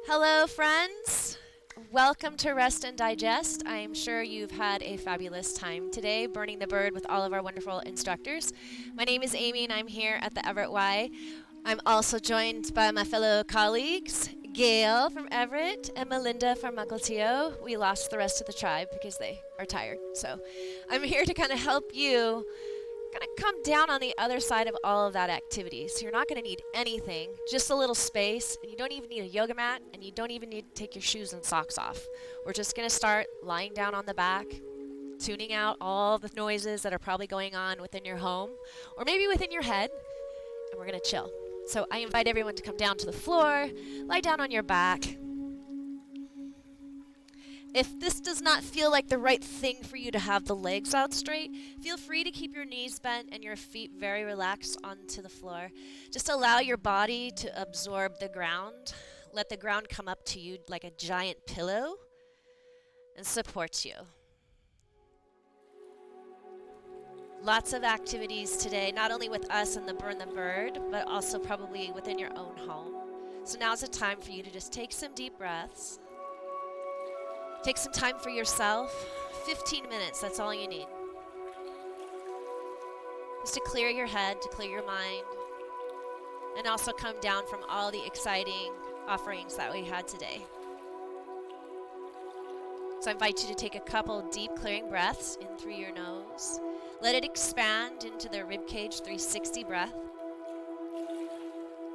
Hello, friends. Welcome to Rest and Digest. I'm sure you've had a fabulous time today burning the bird with all of our wonderful instructors. My name is Amy, and I'm here at the Everett Y. I'm also joined by my fellow colleagues, Gail from Everett and Melinda from Mukilteo. We lost the rest of the tribe because they are tired. So I'm here to kind of help you going to come down on the other side of all of that activity. So you're not going to need anything, just a little space, and you don't even need a yoga mat, and you don't even need to take your shoes and socks off. We're just going to start lying down on the back, tuning out all the noises that are probably going on within your home, or maybe within your head, and we're going to chill. So I invite everyone to come down to the floor, lie down on your back. If this does not feel like the right thing for you to have the legs out straight, feel free to keep your knees bent and your feet very relaxed onto the floor. Just allow your body to absorb the ground. Let the ground come up to you like a giant pillow and support you. Lots of activities today, not only with us and the Burn the Bird, but also probably within your own home. So now's the time for you to just take some deep breaths. Take some time for yourself. 15 minutes, that's all you need. Just to clear your head, to clear your mind, and also come down from all the exciting offerings that we had today. So I invite you to take a couple deep clearing breaths in through your nose. Let it expand into the ribcage 360 breath.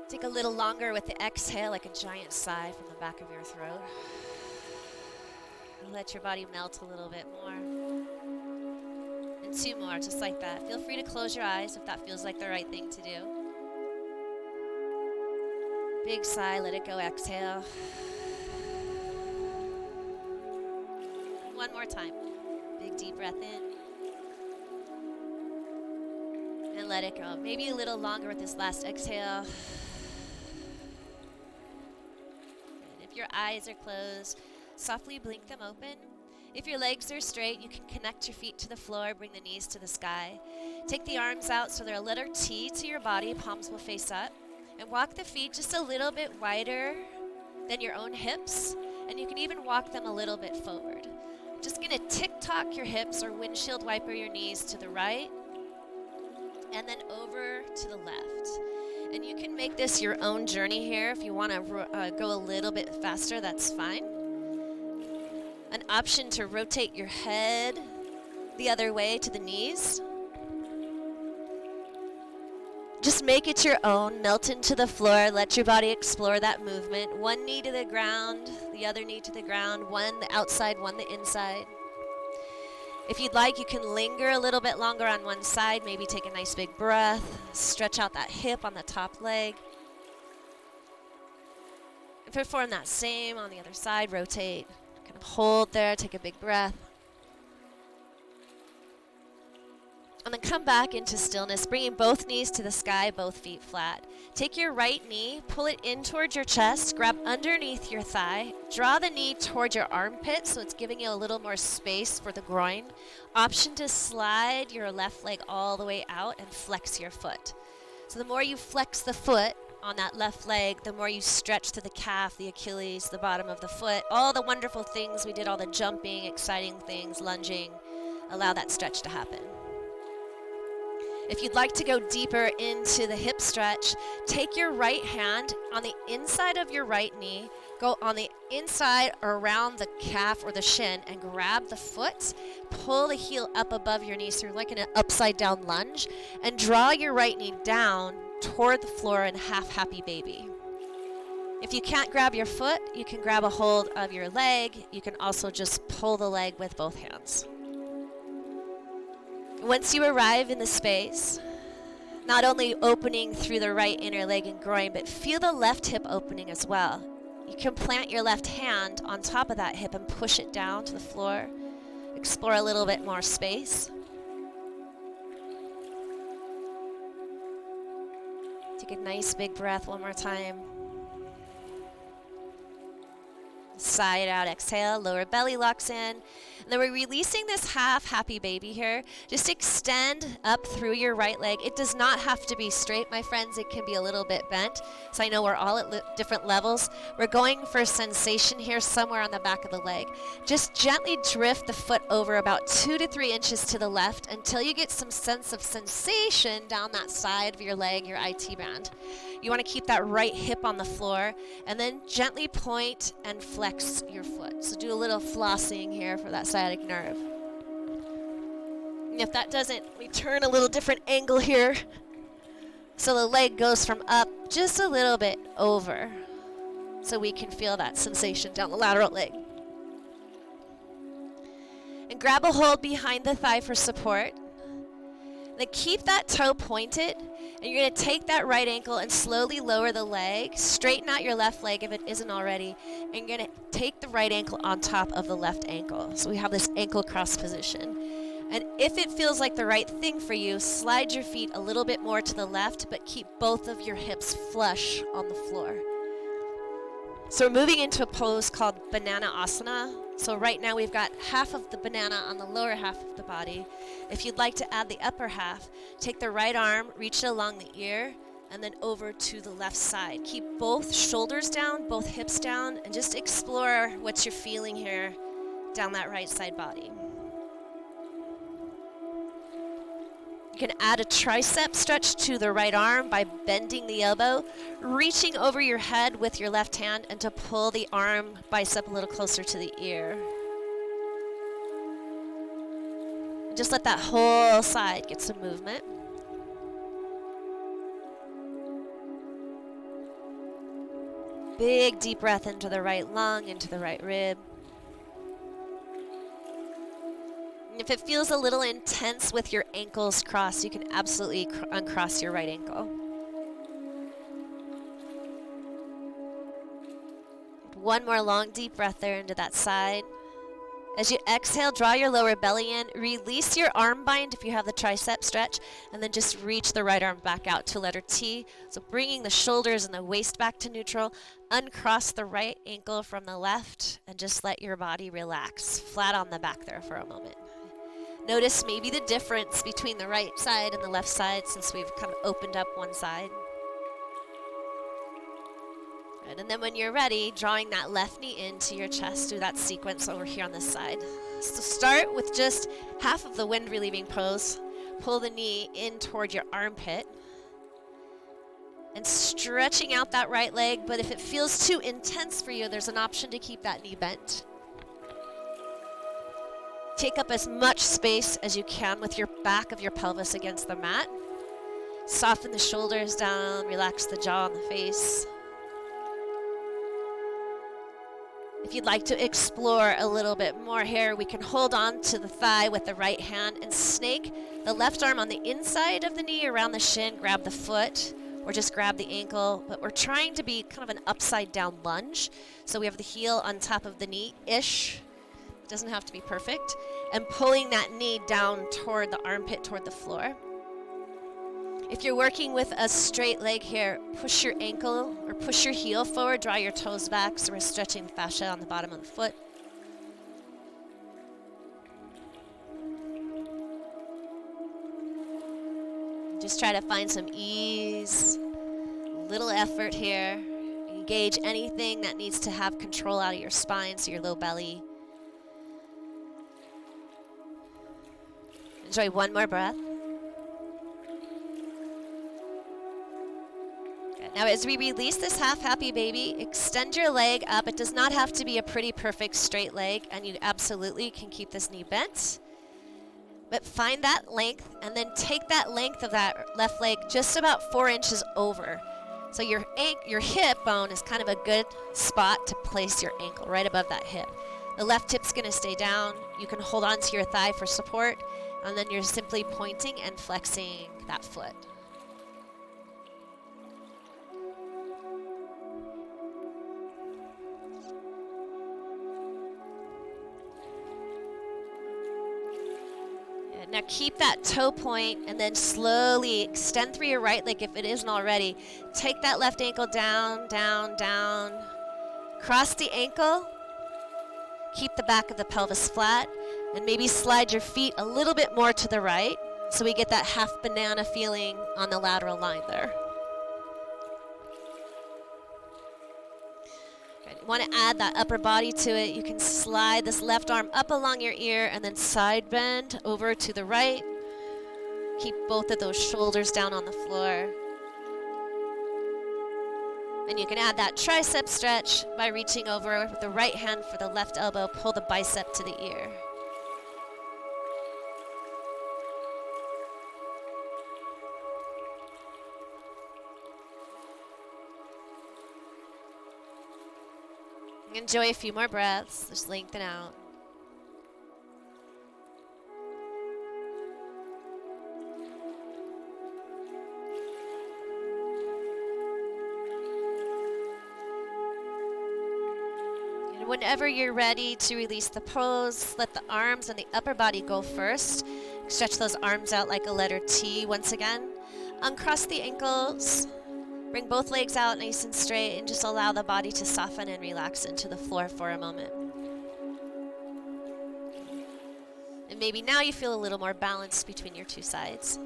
Take a little longer with the exhale, like a giant sigh from the back of your throat. Let your body melt a little bit more. And two more, just like that. Feel free to close your eyes if that feels like the right thing to do. Big sigh, let it go, exhale. One more time. Big deep breath in. And let it go. Maybe a little longer with this last exhale. And if your eyes are closed, softly blink them open. If your legs are straight, you can connect your feet to the floor, bring the knees to the sky. Take the arms out so they're a letter T to your body, palms will face up. And walk the feet just a little bit wider than your own hips. And you can even walk them a little bit forward. Just gonna tick-tock your hips or windshield wiper your knees to the right. And then over to the left. And you can make this your own journey here. If you wanna go a little bit faster, that's fine. An option to rotate your head the other way to the knees. Just make it your own. Melt into the floor. Let your body explore that movement. One knee to the ground, the other knee to the ground. One the outside, one the inside. If you'd like, you can linger a little bit longer on one side. Maybe take a nice big breath. Stretch out that hip on the top leg. And perform that same on the other side. Rotate. Kind of hold there, take a big breath. And then come back into stillness, bringing both knees to the sky, both feet flat. Take your right knee, pull it in towards your chest, grab underneath your thigh, draw the knee towards your armpit so it's giving you a little more space for the groin. Option to slide your left leg all the way out and flex your foot. So the more you flex the foot, on that left leg, the more you stretch to the calf, the Achilles, the bottom of the foot, all the wonderful things we did, all the jumping, exciting things, lunging, allow that stretch to happen. If you'd like to go deeper into the hip stretch, take your right hand on the inside of your right knee, go on the inside around the calf or the shin and grab the foot, pull the heel up above your knee so you're like in an upside down lunge, and draw your right knee down toward the floor in half happy baby. If you can't grab your foot, you can grab a hold of your leg. You can also just pull the leg with both hands. Once you arrive in the space, not only opening through the right inner leg and groin, but feel the left hip opening as well. You can plant your left hand on top of that hip and push it down to the floor. Explore a little bit more space. Take a nice big breath one more time. Side out, exhale, lower belly locks in. And then we're releasing this half happy baby here. Just extend up through your right leg. It does not have to be straight, my friends. It can be a little bit bent. So I know we're all at different levels. We're going for sensation here somewhere on the back of the leg. Just gently drift the foot over about 2 to 3 inches to the left until you get some sense of sensation down that side of your leg, your IT band. You want to keep that right hip on the floor and then gently point and flex your foot. So do a little flossing here for that sciatic nerve. And if that doesn't, we turn a little different angle here. So the leg goes from up just a little bit over. So we can feel that sensation down the lateral leg. And grab a hold behind the thigh for support. Then keep that toe pointed, and you're going to take that right ankle and slowly lower the leg. Straighten out your left leg if it isn't already, and you're going to take the right ankle on top of the left ankle. So we have this ankle cross position. And if it feels like the right thing for you, slide your feet a little bit more to the left, but keep both of your hips flush on the floor. So we're moving into a pose called Banana Asana. So right now we've got half of the banana on the lower half of the body. If you'd like to add the upper half, take the right arm, reach it along the ear, and then over to the left side. Keep both shoulders down, both hips down, and just explore what you're feeling here down that right side body. You can add a tricep stretch to the right arm by bending the elbow, reaching over your head with your left hand, and to pull the arm bicep a little closer to the ear. And just let that whole side get some movement. Big deep breath into the right lung, into the right rib. If it feels a little intense with your ankles crossed, you can absolutely uncross your right ankle. One more long deep breath there into that side. As you exhale, draw your lower belly in, release your arm bind if you have the tricep stretch, and then just reach the right arm back out to letter T. So bringing the shoulders and the waist back to neutral, uncross the right ankle from the left, and just let your body relax, flat on the back there for a moment. Notice maybe the difference between the right side and the left side since we've kind of opened up one side. Right, and then when you're ready, drawing that left knee into your chest, do that sequence over here on this side. So start with just half of the wind relieving pose. Pull the knee in toward your armpit. And stretching out that right leg, but if it feels too intense for you, there's an option to keep that knee bent. Take up as much space as you can with your back of your pelvis against the mat. Soften the shoulders down, relax the jaw and the face. If you'd like to explore a little bit more here, we can hold on to the thigh with the right hand and snake the left arm on the inside of the knee around the shin, grab the foot, or just grab the ankle. But we're trying to be kind of an upside down lunge. So we have the heel on top of the knee-ish. Doesn't have to be perfect. And pulling that knee down toward the armpit, toward the floor. If you're working with a straight leg here, push your ankle or push your heel forward, draw your toes back so we're stretching the fascia on the bottom of the foot. Just try to find some ease, little effort here. Engage anything that needs to have control out of your spine, so your low belly. Enjoy one more breath. Good. Now as we release this half happy baby, extend your leg up. It does not have to be a pretty perfect straight leg, and you absolutely can keep this knee bent. But find that length and then take that length of that left leg just about 4 inches over. So your hip bone is kind of a good spot to place your ankle, right above that hip. The left hip's going to stay down. You can hold on to your thigh for support. And then you're simply pointing and flexing that foot. Good. Now keep that toe point and then slowly extend through your right leg if it isn't already. Take that left ankle down, down, down. Cross the ankle Keep the back of the pelvis flat, and maybe slide your feet a little bit more to the right so we get that half banana feeling on the lateral line there. Good. You want to add that upper body to it. You can slide this left arm up along your ear and then side bend over to the right. Keep both of those shoulders down on the floor. And you can add that tricep stretch by reaching over with the right hand for the left elbow, pull the bicep to the ear. Enjoy a few more breaths, just lengthen out. Whenever you're ready to release the pose, let the arms and the upper body go first. Stretch those arms out like a letter T once again. Uncross the ankles. Bring both legs out nice and straight and just allow the body to soften and relax into the floor for a moment. And maybe now you feel a little more balanced between your two sides.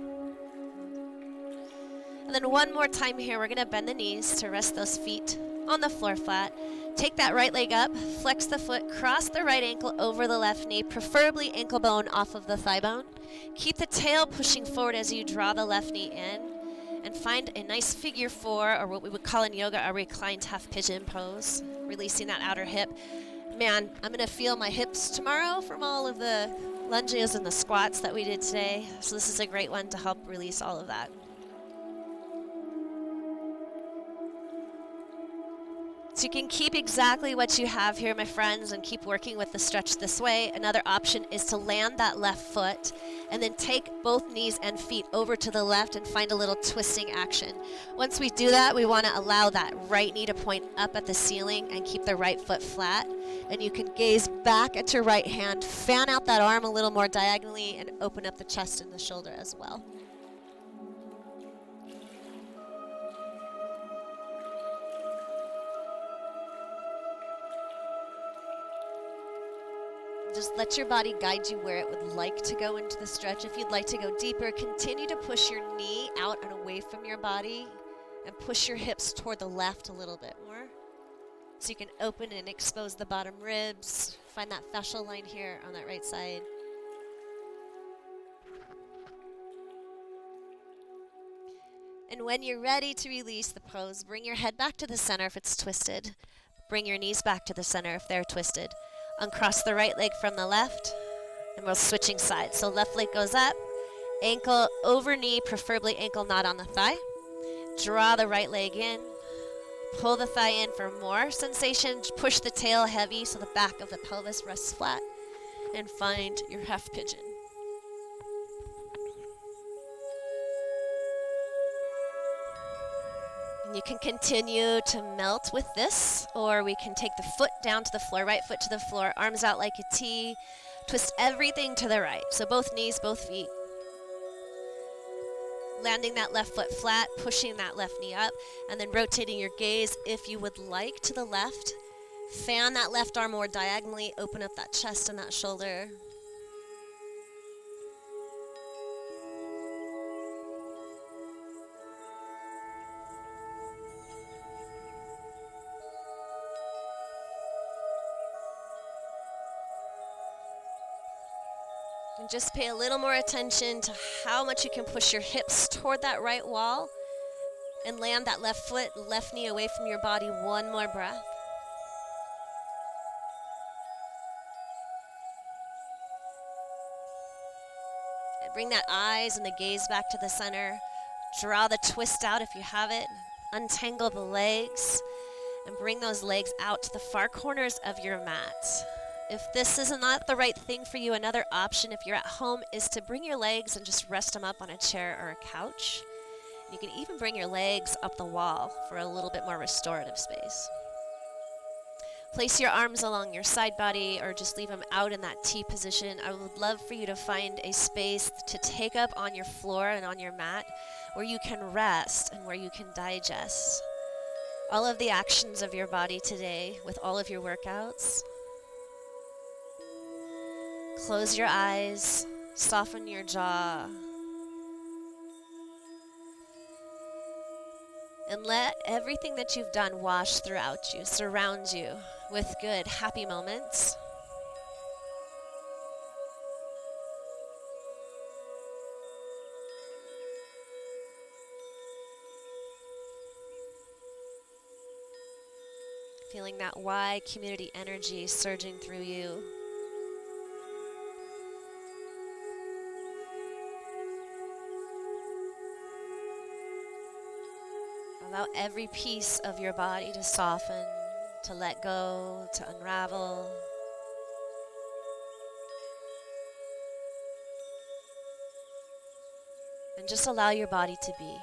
And then one more time here, we're going to bend the knees to rest those feet on the floor flat. Take that right leg up, flex the foot, cross the right ankle over the left knee, preferably ankle bone off of the thigh bone. Keep the tail pushing forward as you draw the left knee in, and find a nice figure four, or what we would call in yoga a reclined half pigeon pose, releasing that outer hip. Man, I'm going to feel my hips tomorrow from all of the lunges and the squats that we did today, so this is a great one to help release all of that. So you can keep exactly what you have here, my friends, and keep working with the stretch this way. Another option is to land that left foot and then take both knees and feet over to the left and find a little twisting action. Once we do that, we want to allow that right knee to point up at the ceiling and keep the right foot flat. And you can gaze back at your right hand, fan out that arm a little more diagonally, and open up the chest and the shoulder as well. Just let your body guide you where it would like to go into the stretch. If you'd like to go deeper, continue to push your knee out and away from your body and push your hips toward the left a little bit more. So you can open and expose the bottom ribs. Find that fascial line here on that right side. And when you're ready to release the pose, bring your head back to the center if it's twisted. Bring your knees back to the center if they're twisted. Uncross the right leg from the left, and we're switching sides. So left leg goes up, ankle over knee, preferably ankle not on the thigh. Draw the right leg in, pull the thigh in for more sensation, push the tail heavy so the back of the pelvis rests flat, and find your half pigeon. You can continue to melt with this, or we can take the foot down to the floor, right foot to the floor, arms out like a T, twist everything to the right. So both knees, both feet. Landing that left foot flat, pushing that left knee up, and then rotating your gaze, if you would like, to the left. Fan that left arm more diagonally, open up that chest and that shoulder. And just pay a little more attention to how much you can push your hips toward that right wall and land that left foot, left knee away from your body. One more breath. And bring that eyes and the gaze back to the center. Draw the twist out if you have it. Untangle the legs and bring those legs out to the far corners of your mat. If this is not the right thing for you, another option if you're at home is to bring your legs and just rest them up on a chair or a couch. You can even bring your legs up the wall for a little bit more restorative space. Place your arms along your side body or just leave them out in that T position. I would love for you to find a space to take up on your floor and on your mat where you can rest and where you can digest all of the actions of your body today with all of your workouts. Close your eyes, soften your jaw, and let everything that you've done wash throughout you, surround you with good, happy moments. Feeling that wide community energy surging through you. Allow every piece of your body to soften, to let go, to unravel. And just allow your body to be.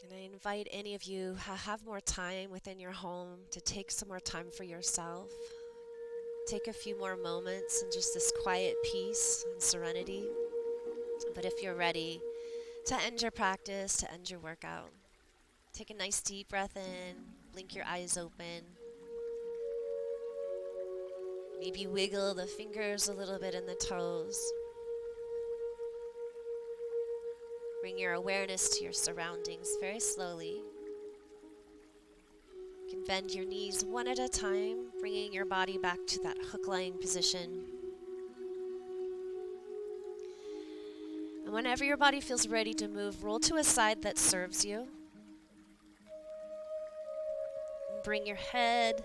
And I invite any of you who have more time within your home to take some more time for yourself. Take a few more moments in just this quiet peace and serenity. But if you're ready to end your practice, to end your workout, take a nice deep breath in, blink your eyes open. Maybe wiggle the fingers a little bit and the toes. Bring your awareness to your surroundings very slowly. You can bend your knees one at a time, bringing your body back to that hook-lying position. And whenever your body feels ready to move, roll to a side that serves you. And bring your head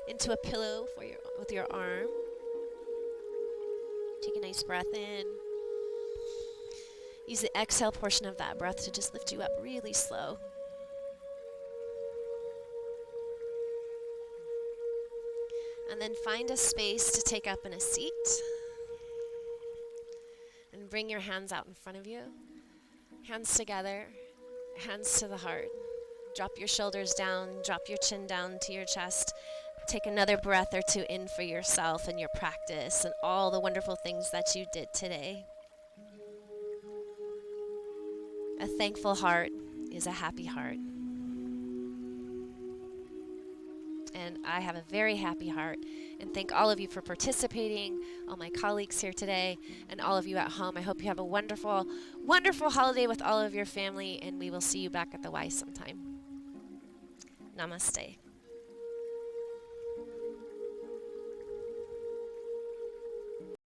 into a pillow with your arm. Take a nice breath in. Use the exhale portion of that breath to just lift you up really slow. And then find a space to take up in a seat. And bring your hands out in front of you. Hands together, hands to the heart. Drop your shoulders down, drop your chin down to your chest. Take another breath or two in for yourself and your practice and all the wonderful things that you did today. A thankful heart is a happy heart. And I have a very happy heart. And thank all of you for participating, all my colleagues here today, and all of you at home. I hope you have a wonderful, wonderful holiday with all of your family, and we will see you back at the Y sometime. Namaste.